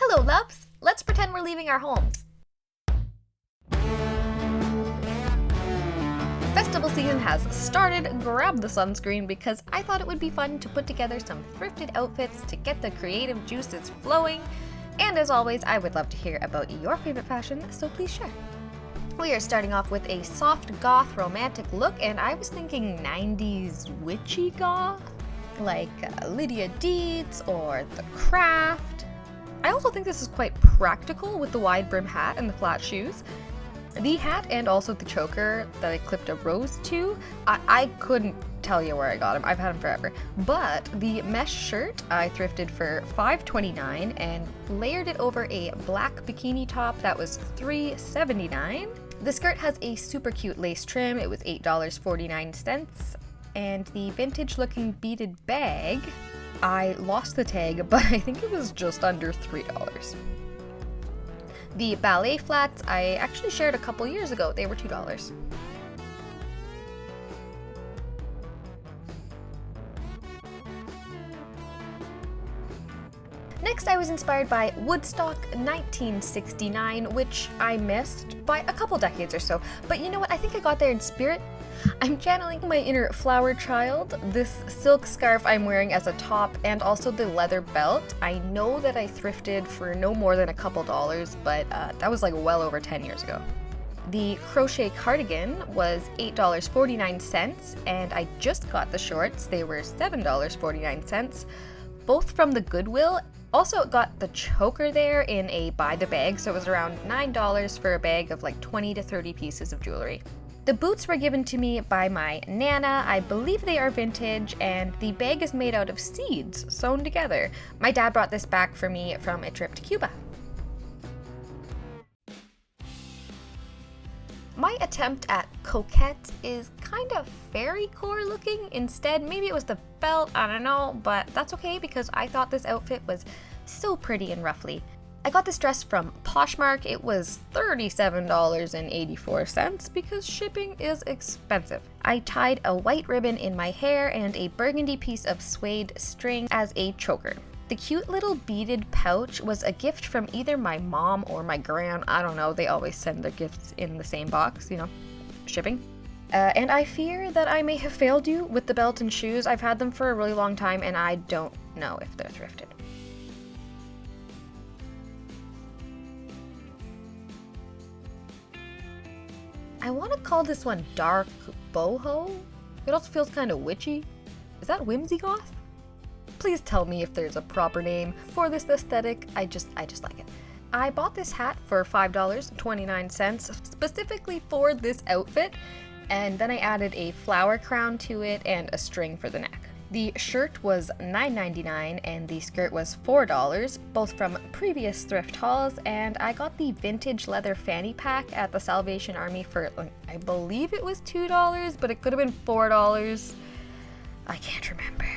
Hello, loves! Let's pretend we're leaving our homes. Festival season has started. Grab the sunscreen because I thought it would be fun to put together some thrifted outfits to get the creative juices flowing. And as always, I would love to hear about your favorite fashion, so please share. We are starting off with a soft goth romantic look, and I was thinking 90s witchy goth, like Lydia Deetz or The Craft. I also think this is quite practical with the wide brim hat and the flat shoes. The hat and also the choker that I clipped a rose to, I couldn't tell you where I got them. I've had them forever. But the mesh shirt I thrifted for $5.29 and layered it over a black bikini top that was $3.79. The skirt has a super cute lace trim. It was $8.49. And the vintage looking beaded bag, I lost the tag, but I think it was just under $3. The ballet flats I actually shared a couple years ago. They were $2. Next, I was inspired by Woodstock 1969, which I missed by a couple decades or so. But you know what? I think I got there in spirit. I'm channeling my inner flower child. This silk scarf I'm wearing as a top and also the leather belt. I know that I thrifted for no more than a couple dollars, but that was like well over 10 years ago. The crochet cardigan was $8.49 and I just got the shorts. They were $7.49, both from the Goodwill. Also got the choker there in a by the bag, so it was around $9 for a bag of like 20 to 30 pieces of jewelry. The boots were given to me by my Nana. I believe they are vintage, and the bag is made out of seeds sewn together. My dad brought this back for me from a trip to Cuba. My attempt at Coquette is kind of fairycore looking instead. Maybe it was the belt, I don't know, but that's okay because I thought this outfit was so pretty and ruffly. I got this dress from Poshmark. It was $37.84 because shipping is expensive. I tied a white ribbon in my hair and a burgundy piece of suede string as a choker. The cute little beaded pouch was a gift from either my mom or my gran. I don't know, they always send their gifts in the same box, you know, shipping. And I fear that I may have failed you with the belt and shoes. I've had them for a really long time and I don't know if they're thrifted. I want to call this one dark boho. It also feels kind of witchy. Is that whimsy goth? Please tell me if there's a proper name for this aesthetic. I just like it. I bought this hat for $5.29 specifically for this outfit, and then I added a flower crown to it and a string for the neck. The shirt was $9.99 and the skirt was $4, both from previous thrift hauls, and I got the vintage leather fanny pack at the Salvation Army for, I believe it was $2, but it could have been $4. I can't remember.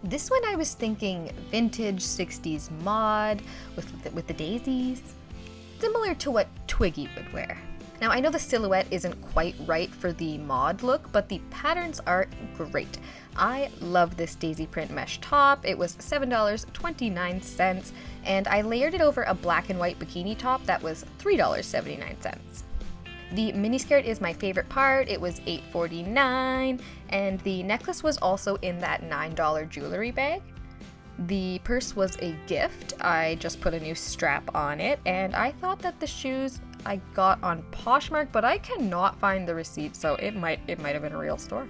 This one I was thinking vintage 60s mod with the daisies, similar to what Twiggy would wear. Now, I know the silhouette isn't quite right for the mod look, but the patterns are great. I love this daisy print mesh top. It was $7.29, and I layered it over a black and white bikini top that was $3.79. The miniskirt is my favorite part. It was $8.49, and the necklace was also in that $9 jewelry bag. The purse was a gift. I just put a new strap on it, and I thought that the shoes I got on Poshmark, but I cannot find the receipt, so it might have been a real store.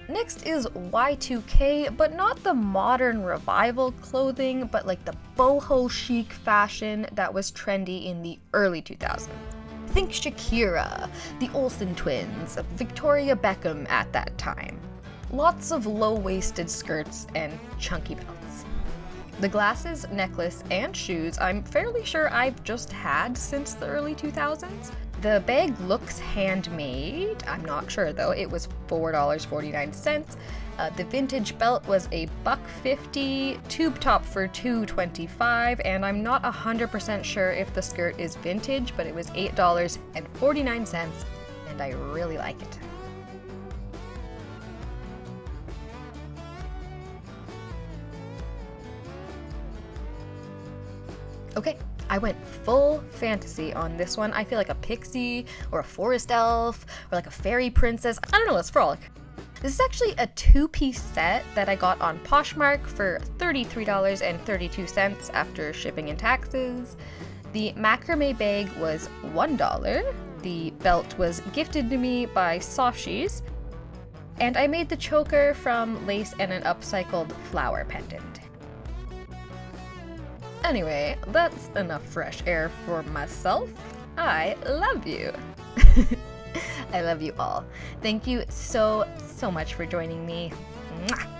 Next is Y2K, but not the modern revival clothing, but like the boho chic fashion that was trendy in the early 2000s. Think Shakira, the Olsen twins, Victoria Beckham at that time. Lots of low-waisted skirts and chunky belts. The glasses, necklace, and shoes I'm fairly sure I've just had since the early 2000s. The bag looks handmade. I'm not sure though. It was $4.49. The vintage belt was $1.50, tube top for $2.25, and I'm not 100% sure if the skirt is vintage, but it was $8.49, and I really like it. Okay, I went full fantasy on this one. I feel like a pixie or a forest elf or like a fairy princess. I don't know, let's frolic. This is actually a 2-piece set that I got on Poshmark for $33.32 after shipping and taxes. The macrame bag was $1. The belt was gifted to me by Softshees. And I made the choker from lace and an upcycled flower pendant. Anyway, that's enough fresh air for myself. I love you. I love you all. Thank you so much for joining me. Mwah!